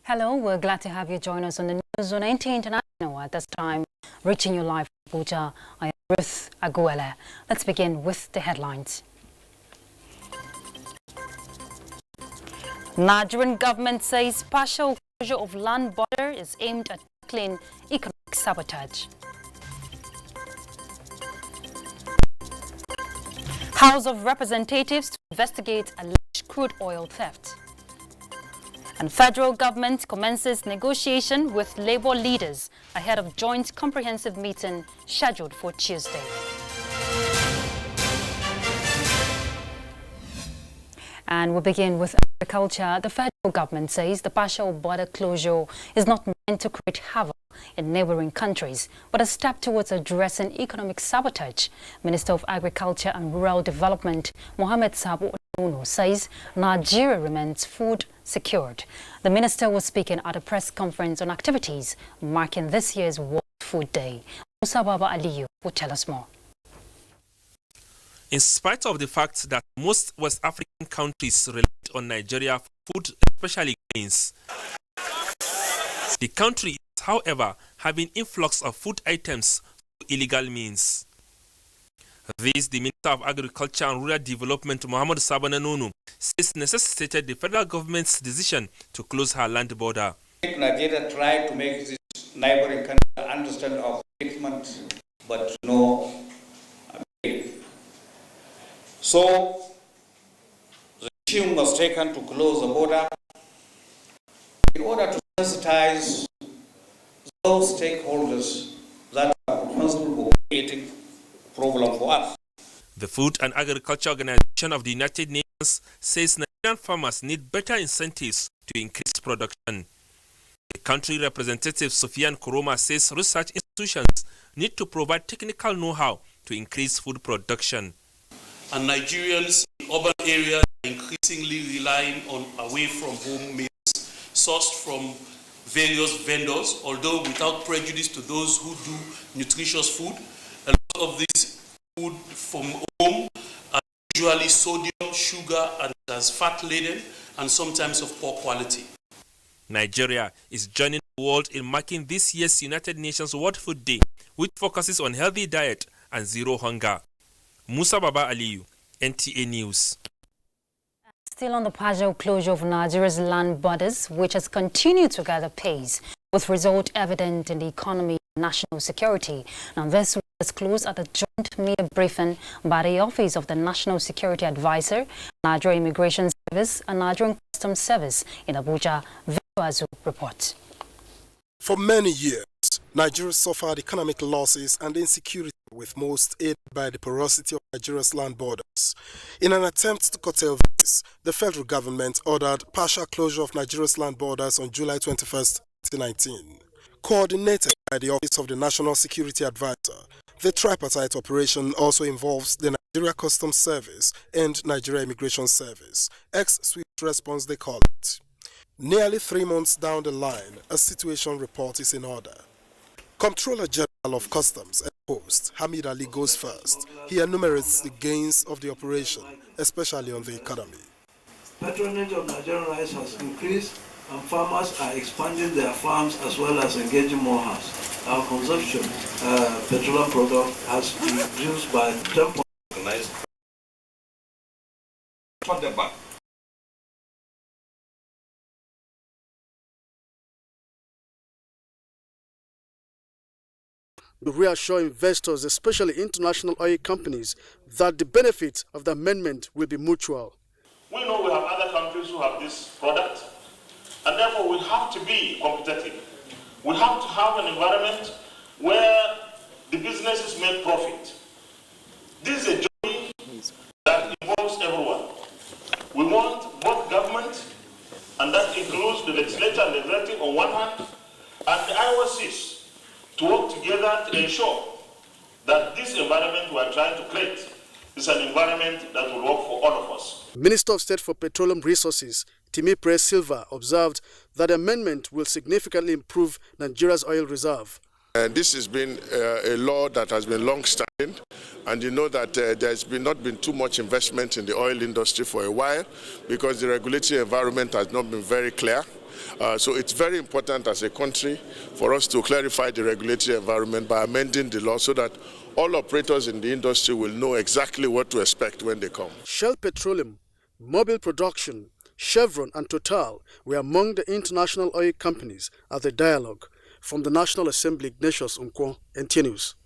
Hello, we're glad to have you join us on the News on NT International at this time. Reaching you live from Abuja, I am Ruth Aguele. Let's begin with the headlines. Nigerian government says partial closure of land border is aimed at tackling economic sabotage. House of Representatives to investigate alleged crude oil theft. And federal government commences negotiation with labor leaders ahead of joint comprehensive meeting scheduled for Tuesday. And we begin with agriculture. The federal government says the partial border closure is not meant to create havoc in neighboring countries, but a step towards addressing economic sabotage. Minister of Agriculture and Rural Development, Mohammed Sabo Onono, says Nigeria remains food secured. The minister was speaking at a press conference on activities marking this year's World Food Day. Musa Baba Aliyu will tell us more. In spite of the fact that most West African countries rely on Nigeria for food, especially grains, the country is, however, having influx of food items through illegal means. This, the Minister of Agriculture and Rural Development, Mohammed Sabo Onono, says necessitated the federal government's decision to close her land border. Nigeria tried to make this neighboring country understand our commitment, but no avail. So, the decision was taken to close the border in order to sensitize those stakeholders that are responsible for creating problem for us. The Food and Agriculture Organization of the United Nations says Nigerian farmers need better incentives to increase production. The country representative Sofian Koroma says research institutions need to provide technical know-how to increase food production. And Nigerians in urban areas are increasingly relying on away-from-home meals sourced from various vendors, although without prejudice to those who do nutritious food. A lot of this food from home are usually sodium, sugar, and as fat-laden, and sometimes of poor quality. Nigeria is joining the world in marking this year's United Nations World Food Day, which focuses on healthy diet and zero hunger. Musa Baba Aliyu, NTA News. Still on the partial closure of Nigeria's land borders, which has continued to gather pace, with result evident in the economy and national security. Now, this was closed at a joint media briefing by the Office of the National Security Advisor, Nigerian Immigration Service, and Nigerian Customs Service in Abuja. Victor Azu reports. For many years, Nigeria suffered economic losses and insecurity, with most aided by the porosity of Nigeria's land borders. In an attempt to curtail this, the federal government ordered partial closure of Nigeria's land borders on July 21, 2019. Coordinated by the Office of the National Security Advisor, the tripartite operation also involves the Nigeria Customs Service and Nigeria Immigration Service, ex-swift response they call it. Nearly 3 months down the line, a situation report is in order. Comptroller General of Customs and Post, Hamid Ali, goes first. He enumerates the gains of the operation, especially on the economy. Patronage of Nigerian rice has increased, and farmers are expanding their farms as well as engaging more hands. Our consumption, petroleum product, has reduced by 10%. To reassure investors, especially international oil companies, that the benefits of the amendment will be mutual. We know we have other countries who have this product, and therefore we have to be competitive. We have to have an environment where the businesses make profit. This is a journey that involves everyone. We want both government, and that includes the legislature and the executive on one hand, and the IOCs, to work together to ensure that this environment we are trying to create is an environment that will work for all of us. Minister of State for Petroleum Resources, Timi Press Silva, observed that the amendment will significantly improve Nigeria's oil reserve. This has been a law that has been long-standing, and you know that there's not been too much investment in the oil industry for a while because the regulatory environment has not been very clear. So it's very important as a country for us to clarify the regulatory environment by amending the law so that all operators in the industry will know exactly what to expect when they come. Shell Petroleum, Mobil Production, Chevron and Total were among the international oil companies at the dialogue. From the National Assembly, Ignatius Nkwo, NTA News.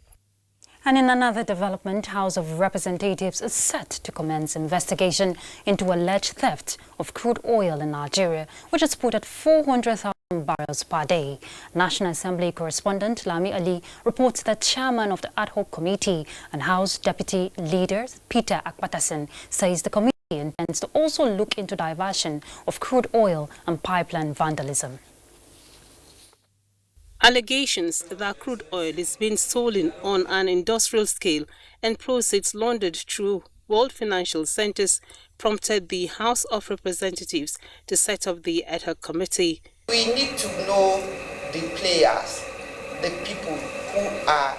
And in another development, House of Representatives is set to commence investigation into alleged theft of crude oil in Nigeria, which is put at 400,000 barrels per day. National Assembly correspondent Lami Ali reports that chairman of the ad hoc committee and House Deputy Leader Peter Akpatasen says the committee intends to also look into diversion of crude oil and pipeline vandalism. Allegations that crude oil is being stolen on an industrial scale and proceeds laundered through World Financial Centers prompted the House of Representatives to set up the ad hoc committee. We need to know the players, the people who are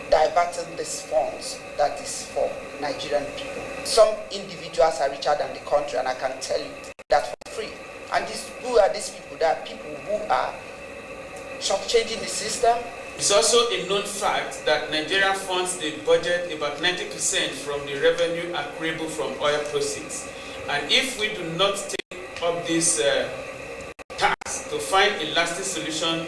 diverting these funds that is for Nigerian people. Some individuals are richer than the country, and I can tell you that for free. And who are these people? They are people who are shortchanging the system. It's also a known fact that Nigeria funds the budget about 90% from the revenue accruable from oil proceeds. And if we do not take up this task to find a lasting solution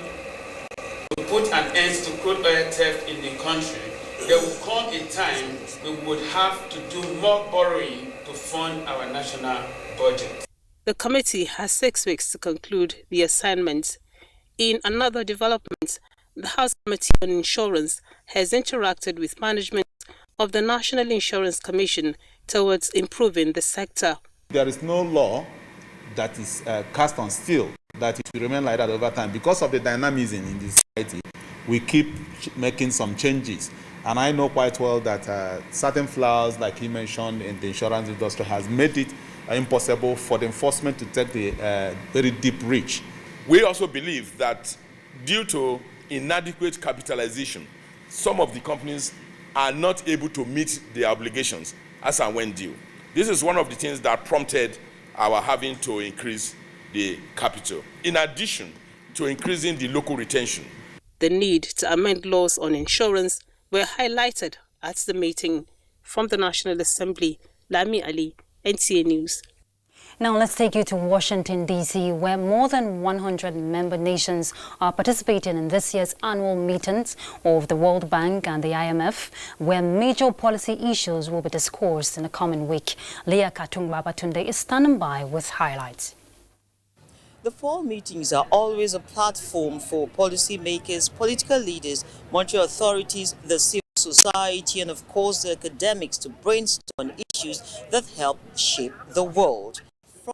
to put an end to crude oil theft in the country, there will come a time we would have to do more borrowing to fund our national budget. The committee has 6 weeks to conclude the assignment. In another development, the House Committee on Insurance has interacted with management of the National Insurance Commission towards improving the sector. There is no law that is cast on steel that it will remain like that over time. Because of the dynamism in this society, we keep making some changes. And I know quite well that certain flaws, like he mentioned, in the insurance industry has made it impossible for the enforcement to take the very deep reach. We also believe that due to inadequate capitalization, some of the companies are not able to meet their obligations as and when due. This is one of the things that prompted our having to increase the capital, in addition to increasing the local retention. The need to amend laws on insurance were highlighted at the meeting. From the National Assembly, Lami Ali, NTA News. Now let's take you to Washington, D.C., where more than 100 member nations are participating in this year's annual meetings of the World Bank and the IMF, where major policy issues will be discussed in the coming week. Leah Katung-Babatunde is standing by with highlights. The fall meetings are always a platform for policymakers, political leaders, monetary authorities, the civil society, and of course the academics to brainstorm issues that help shape the world.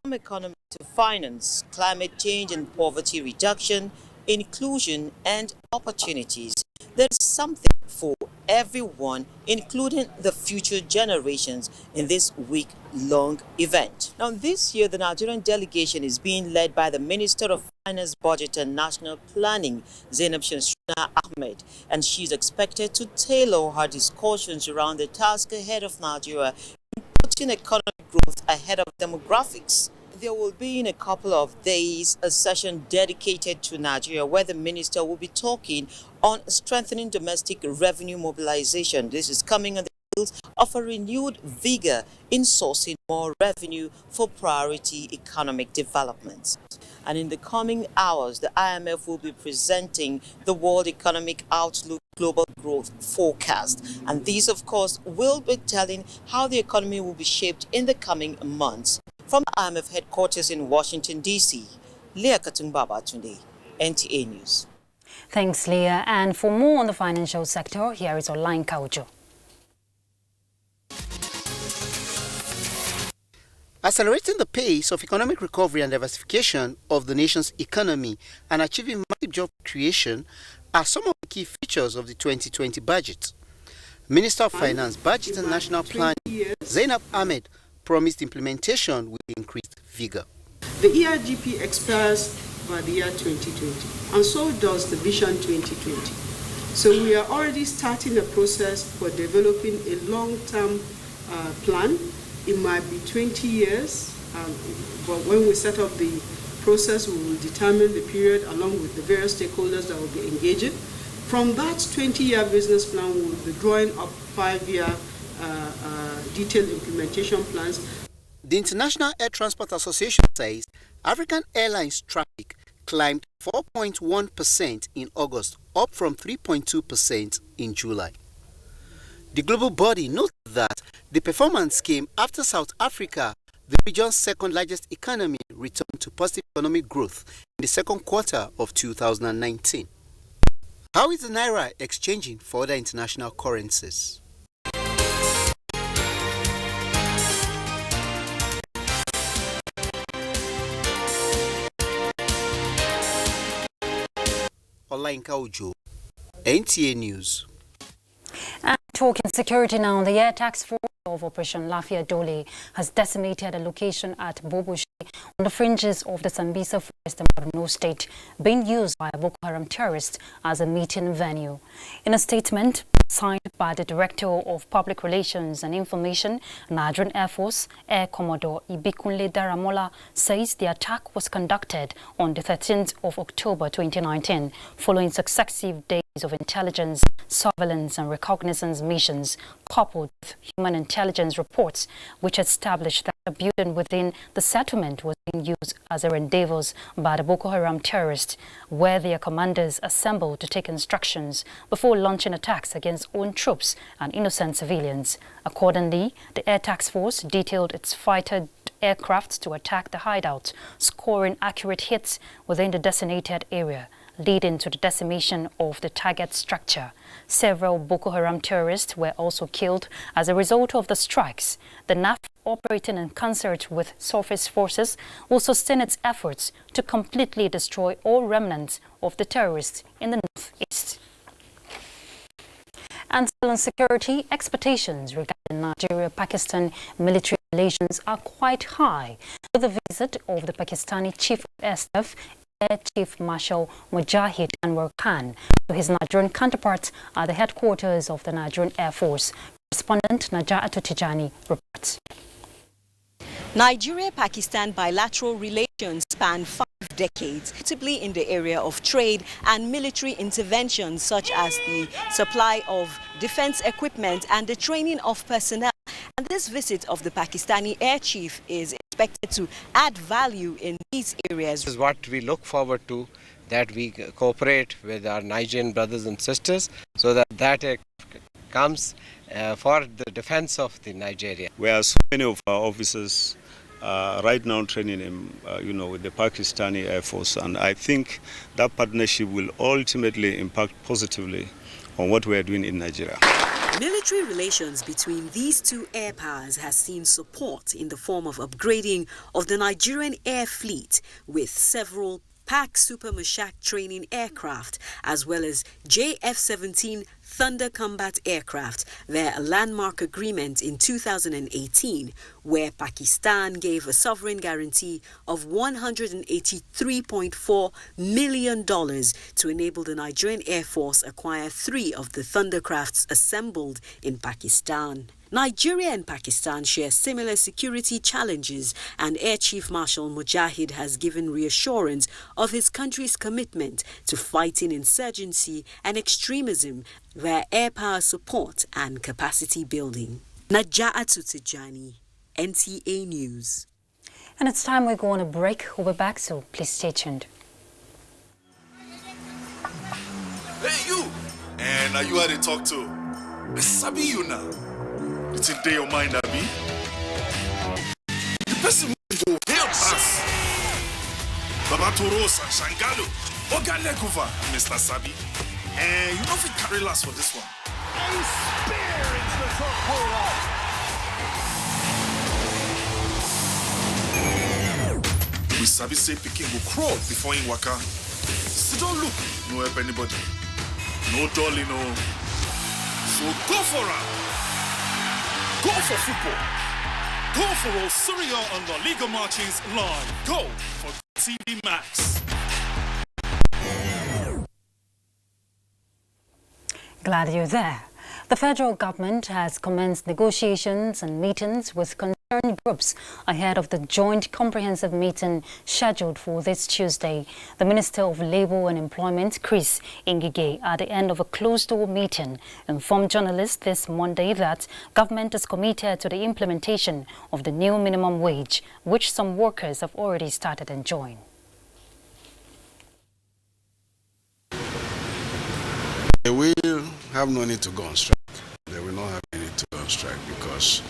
From economy to finance, climate change and poverty reduction, inclusion and opportunities. There's something for everyone, including the future generations, in this week-long event. Now, this year, the Nigerian delegation is being led by the Minister of Finance, Budget and National Planning, Zainab Shamsuna Ahmed, and she's expected to tailor her discussions around the task ahead of Nigeria in putting economic growth ahead of demographics. There will be in a couple of days a session dedicated to Nigeria where the minister will be talking on strengthening domestic revenue mobilization. This is coming on the heels of a renewed vigor in sourcing more revenue for priority economic developments. And in the coming hours, the IMF will be presenting the World Economic Outlook Global Growth Forecast. And these, of course, will be telling how the economy will be shaped in the coming months. From the IMF headquarters in Washington, D.C., Leah Katung-Babatunde, NTA News. Thanks, Leah. And for more on the financial sector, here is Online Kaujo. Accelerating the pace of economic recovery and diversification of the nation's economy and achieving massive job creation are some of the key features of the 2020 budget. Minister of Finance, Budget and National Planning, Zainab Ahmed, promised implementation with increased vigor. The ERGP expires by the year 2020, and so does the Vision 2020. So we are already starting a process for developing a long-term plan. It might be 20 years, but when we set up the process, we will determine the period along with the various stakeholders that will be engaging. From that 20-year business plan, we will be drawing up 5-year detailed implementation plans. The International Air Transport Association says African Airlines traffic climbed 4.1% in August, up from 3.2% in July. The global body noted that the performance came after South Africa, the region's second largest economy, returned to positive economic growth in the second quarter of 2019. How is the Naira exchanging for other international currencies? Olainka Ojo, NTA News. And talking security now, the Air Task Force of Operation Lafia Dole has decimated a location at Boboshi on the fringes of the Sambisa Forest in Borno State, being used by Boko Haram terrorists as a meeting venue. In a statement signed by the Director of Public Relations and Information, Nigerian Air Force, Air Commodore Ibikunle Daramola, says the attack was conducted on the 13th of October 2019, following successive days of intelligence, surveillance and reconnaissance missions, coupled with human intelligence reports, which established that a building within the settlement was being used as a rendezvous by the Boko Haram terrorists, where their commanders assembled to take instructions before launching attacks against own troops and innocent civilians. Accordingly, the Air Task Force detailed its fighter aircraft to attack the hideout, scoring accurate hits within the designated area, leading to the decimation of the target structure. Several Boko Haram terrorists were also killed as a result of the strikes. The NAF, operating in concert with surface forces, will sustain its efforts to completely destroy all remnants of the terrorists in the northeast. And still on security, expectations regarding Nigeria-Pakistan military relations are quite high, with the visit of the Pakistani Chief of Air Staff, Air Chief Marshal Mujahid Anwar Khan, to his Nigerian counterparts at the headquarters of the Nigerian Air Force. Correspondent Naja'atu Tijani reports. Nigeria-Pakistan bilateral relations span 5 decades, notably in the area of trade and military interventions such as the supply of defense equipment and the training of personnel. And this visit of the Pakistani air chief is expected to add value in these areas. This is what we look forward to, that we cooperate with our Nigerian brothers and sisters so that comes for the defense of the Nigeria. We have so many of our officers right now training in, with the Pakistani Air Force, and I think that partnership will ultimately impact positively on what we are doing in Nigeria. Military relations between these two air powers has seen support in the form of upgrading of the Nigerian air fleet with several PAC Super Mushak training aircraft, as well as JF-17 Thunder combat aircraft via a landmark agreement in 2018, where Pakistan gave a sovereign guarantee of $183.4 million to enable the Nigerian Air Force acquire 3 of the Thundercrafts assembled in Pakistan. Nigeria and Pakistan share similar security challenges, and Air Chief Marshal Mujahid has given reassurance of his country's commitment to fighting insurgency and extremism via air power support and capacity building. Naja'atu Tijani, NTA News. And it's time we go on a break. We'll be back, so please stay tuned. Hey, you! And are you how to talk to? Sabi you now. It's in your mind, Abi. The person will help us. Baba Torosa, Shangalo, Ogalekuva, Mr. Sabi. And you know if we carry last for this one. A spear into the top corner. We Sabi say Peking will crawl before in waka. So don't look, no help anybody. No dolly, no. So go for her. Go for football. Go for Osorio on the Liga Marchings live. Go for TV Max. Glad you're there. The federal government has commenced negotiations and meetings with concerned groups ahead of the joint comprehensive meeting scheduled for this Tuesday. The Minister of Labour and Employment, Chris Ngige, at the end of a closed-door meeting, informed journalists this Monday that government is committed to the implementation of the new minimum wage, which some workers have already started enjoying. They will have no need to go on strike. They will not have any need to go on strike because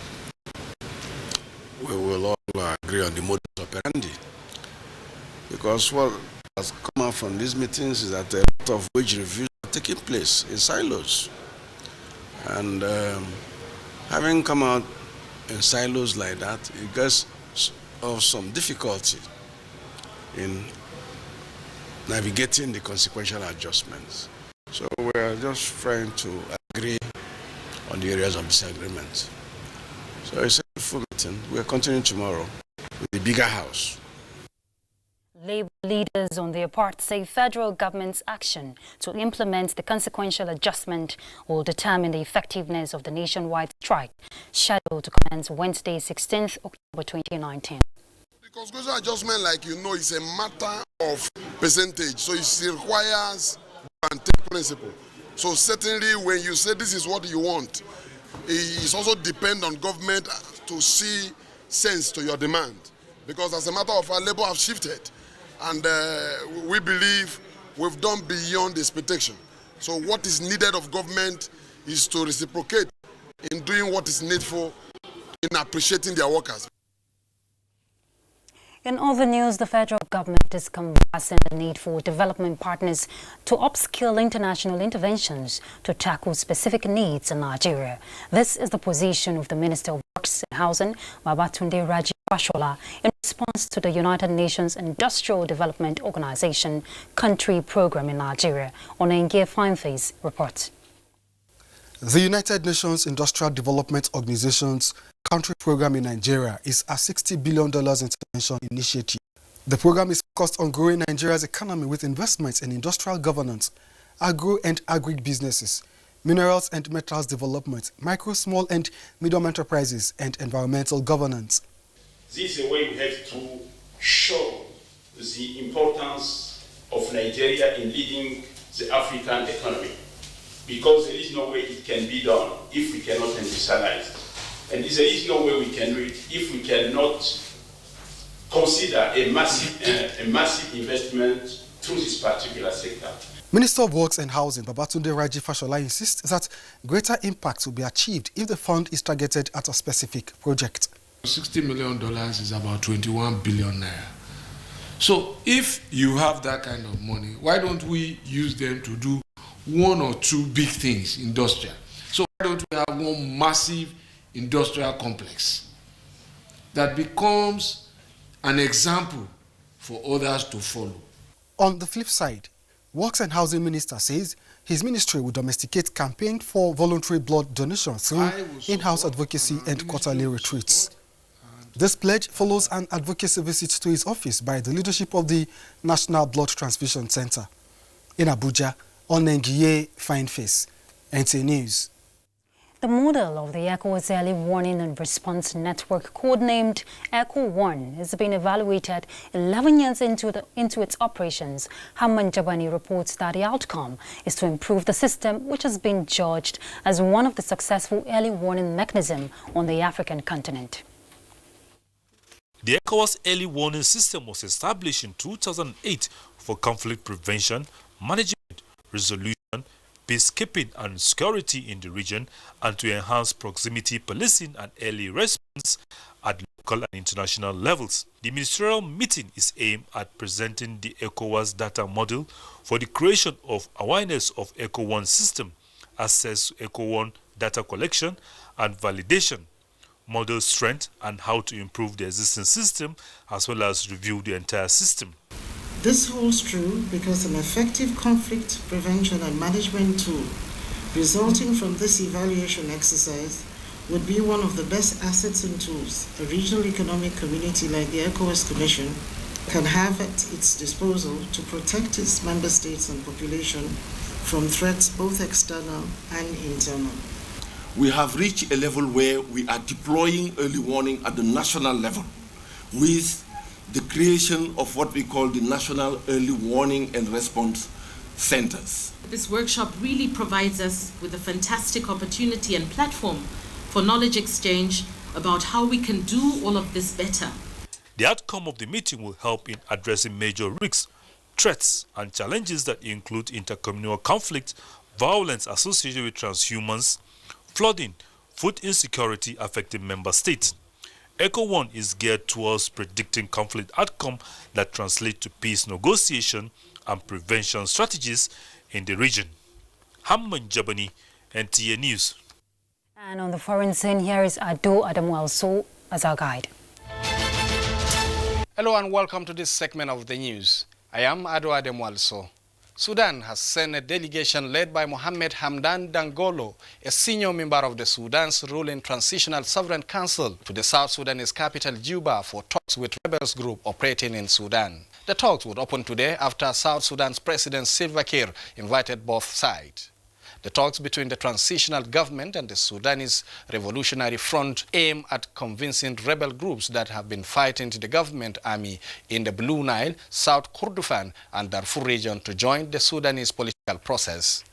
we will all agree on the modus operandi. Because what has come out from these meetings is that a lot of wage reviews are taking place in silos. And having come out in silos like that, it gets of some difficulty in navigating the consequential adjustments. So we are just trying to agree on the areas of disagreement. So it's a full meeting. We are continuing tomorrow with the bigger house. Labour leaders on their part say federal government's action to implement the consequential adjustment will determine the effectiveness of the nationwide strike, scheduled to commence Wednesday, 16th October 2019. The consequential adjustment, like you know, is a matter of percentage, so it requires and take principle. So certainly when you say this is what you want, it also depends on government to see sense to your demand. Because as a matter of fact, Labour have shifted and we believe we've done beyond the expectation. So what is needed of government is to reciprocate in doing what is needful in appreciating their workers. In other news, the federal government is canvassing the need for development partners to upskill international interventions to tackle specific needs in Nigeria. This is the position of the Minister of Works and Housing, Babatunde Raji Fashola, in response to the United Nations Industrial Development Organization country program in Nigeria. Onengie Fineface reports. The United Nations Industrial Development Organization's country program in Nigeria is a $60 billion intervention initiative. The program is focused on growing Nigeria's economy with investments in industrial governance, agro and agri businesses, minerals and metals development, micro, small and medium enterprises, and environmental governance. This is a way we have to show the importance of Nigeria in leading the African economy, because there is no way it can be done if we cannot industrialize. And there is no way we can do it if we cannot consider a massive investment through this particular sector. Minister of Works and Housing, Babatunde Raji Fashola, insists that greater impact will be achieved if the fund is targeted at a specific project. $60 million is about 21 billion naira. So if you have that kind of money, why don't we use them to do one or two big things industrial? So why don't we have one massive industrial complex that becomes an example for others to follow? On the flip side, Works and Housing Minister says his ministry will domesticate campaign for voluntary blood donation through in-house advocacy and quarterly retreats. This pledge follows an advocacy visit to his office by the leadership of the National Blood Transfusion Center. In Abuja, Onengie Fineface, NTA News. The model of the ECOWAS Early Warning and Response Network, codenamed ECO-1, has been evaluated 11 years into its operations. Haman Jabani reports that the outcome is to improve the system, which has been judged as one of the successful early warning mechanisms on the African continent. The ECOWAS Early Warning System was established in 2008 for conflict prevention, management, resolution, peacekeeping and security in the region, and to enhance proximity policing and early response at local and international levels. The ministerial meeting is aimed at presenting the ECOWAS data model for the creation of awareness of ECO-1 system, access to ECO-1 data collection and validation, model strength and how to improve the existing system, as well as review the entire system. This holds true because an effective conflict prevention and management tool resulting from this evaluation exercise would be one of the best assets and tools a regional economic community like the ECOWAS Commission can have at its disposal to protect its member states and population from threats both external and internal. we have reached a level where we are deploying early warning at the national level with the creation of what we call the National Early Warning and Response Centers. This workshop really provides us with a fantastic opportunity and platform for knowledge exchange about how we can do all of this better. The outcome of the meeting will help in addressing major risks, threats, and challenges that include intercommunal conflict, violence associated with transhumance, flooding, food insecurity affecting member states. ECO1 is geared towards predicting conflict outcome that translate to peace negotiation and prevention strategies in the region. Hamman Jabani, NTA News. And on the foreign scene, here is Ado Adamwalso as our guide. Hello and welcome to this segment of the news. I am Ado Adamwalso. Sudan has sent a delegation led by Mohamed Hamdan Dangolo, a senior member of the Sudan's ruling Transitional Sovereign Council, to the South Sudanese capital Juba for talks with rebels group operating in Sudan. The talks would open today after South Sudan's President Salva Kiir invited both sides. The talks between the transitional government and the Sudanese Revolutionary Front aim at convincing rebel groups that have been fighting the government army in the Blue Nile, South Kordofan and Darfur region to join the Sudanese political process.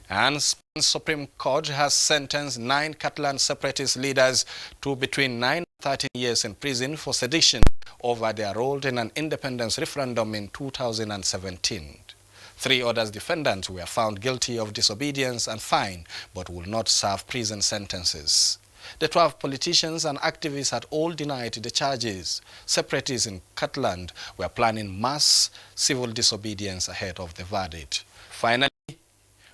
And Spain's Supreme Court has sentenced 9 Catalan separatist leaders to between 9 and 13 years in prison for sedition over their role in an independence referendum in 2017. 3 other defendants were found guilty of disobedience and fined, but will not serve prison sentences. The 12 politicians and activists had all denied the charges. Separatists in Catalan were planning mass civil disobedience ahead of the verdict. Finally,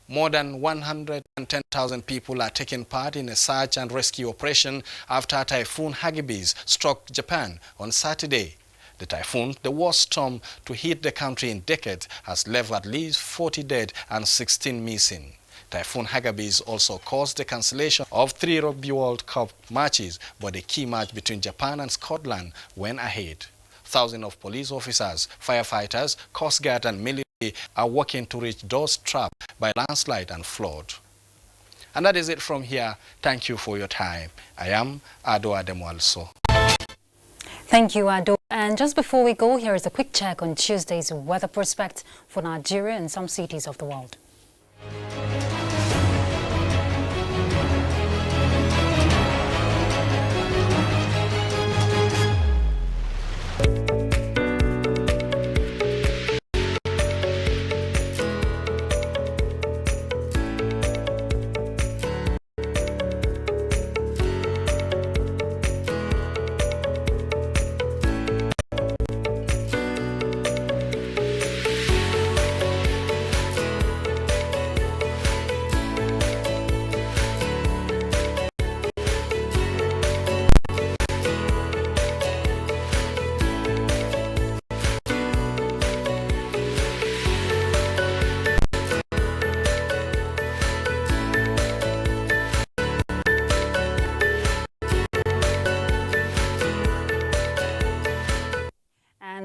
more than 110,000 people are taking part in a search and rescue operation after Typhoon Hagibis struck Japan on Saturday. The typhoon, the worst storm to hit the country in decades, has left at least 40 dead and 16 missing. Typhoon Hagibis also caused the cancellation of 3 Rugby World Cup matches, but the key match between Japan and Scotland went ahead. Thousands of police officers, firefighters, Coast Guard and military are working to reach those trapped by landslide and flood. And that is it from here. Thank you for your time. I am Ado Adamwalso. Thank you, Ado. And just before we go, here is a quick check on Tuesday's weather prospect for Nigeria and some cities of the world.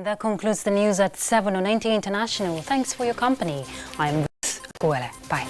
That concludes the news at 7 on NTA International. Thanks for your company. I'm Ruth Aguele. Bye.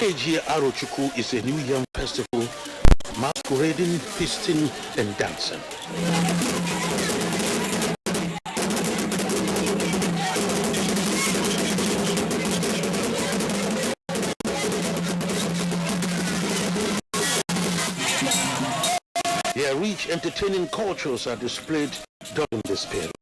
Ejia Arochukwu is a new yam festival masquerading, feasting and dancing. Their rich entertaining cultures are displayed during this period.